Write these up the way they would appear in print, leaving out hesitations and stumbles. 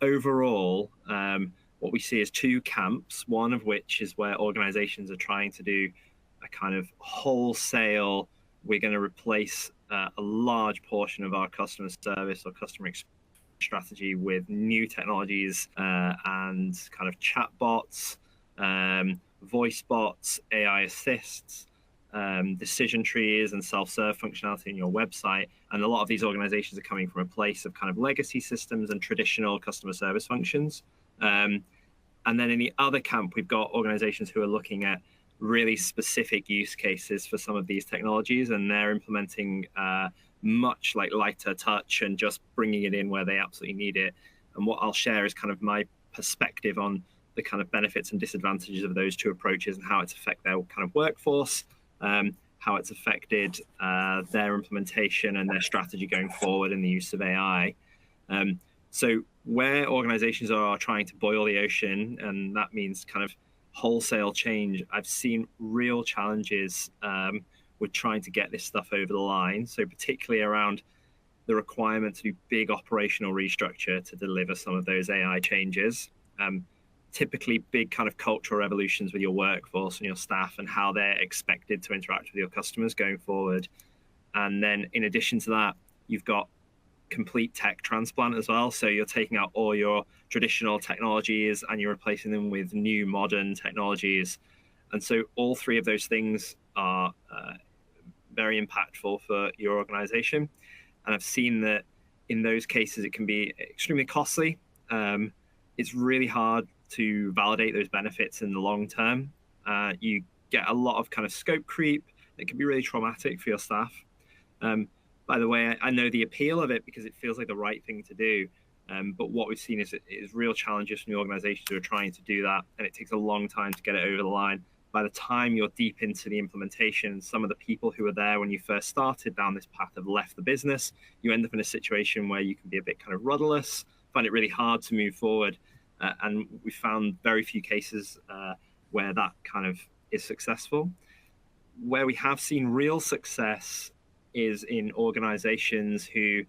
overall, what we see is two camps, one of which is where organizations are trying to do a kind of wholesale, we're going to replace a large portion of our customer service or customer experience strategy with new technologies and kind of chatbots, voice bots, AI assists, decision trees and self-serve functionality in your website. And a lot of these organizations are coming from a place of kind of legacy systems and traditional customer service functions. And then in the other camp, we've got organizations who are looking at really specific use cases for some of these technologies, and they're implementing much like lighter touch and just bringing it in where they absolutely need it. And what I'll share is kind of my perspective on the kind of benefits and disadvantages of those two approaches and how it's affected their kind of workforce, how it's affected their implementation and their strategy going forward in the use of AI. So where organizations are trying to boil the ocean, and that means kind of wholesale change, I've seen real challenges with trying to get this stuff over the line. So particularly around the requirement to do big operational restructure to deliver some of those AI changes. Typically big kind of cultural revolutions with your workforce and your staff and how they're expected to interact with your customers going forward. And then in addition to that, you've got complete tech transplant as well. So you're taking out all your traditional technologies and you're replacing them with new modern technologies. And so all three of those things are very impactful for your organization. And I've seen that in those cases, it can be extremely costly. It's really hard to validate those benefits in the long term. You get a lot of kind of scope creep. It can be really traumatic for your staff. By the way, I know the appeal of it because it feels like the right thing to do. But what we've seen is real challenges from the organizations who are trying to do that. And it takes a long time to get it over the line. By the time you're deep into the implementation, some of the people who were there when you first started down this path have left the business. You end up in a situation where you can be a bit kind of rudderless, find it really hard to move forward. And we found very few cases where that kind of is successful. Where we have seen real success is in organizations who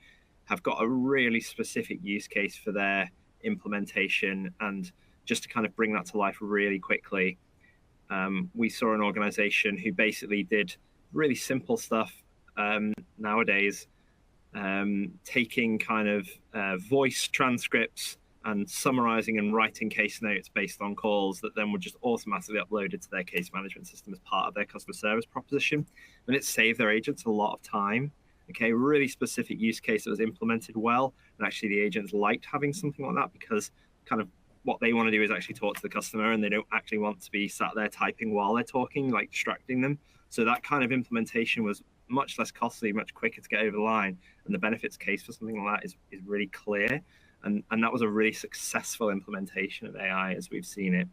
have got a really specific use case for their implementation. And just to kind of bring that to life really quickly, we saw an organization who basically did really simple stuff nowadays, taking kind of voice transcripts and summarizing and writing case notes based on calls that then were just automatically uploaded to their case management system as part of their customer service proposition. And it saved their agents a lot of time. Okay, really specific use case that was implemented well. And actually the agents liked having something like that because kind of what they want to do is actually talk to the customer and they don't actually want to be sat there typing while they're talking, like distracting them. So that kind of implementation was much less costly, much quicker to get over the line. And the benefits case for something like that is really clear. And that was a really successful implementation of AI as we've seen it.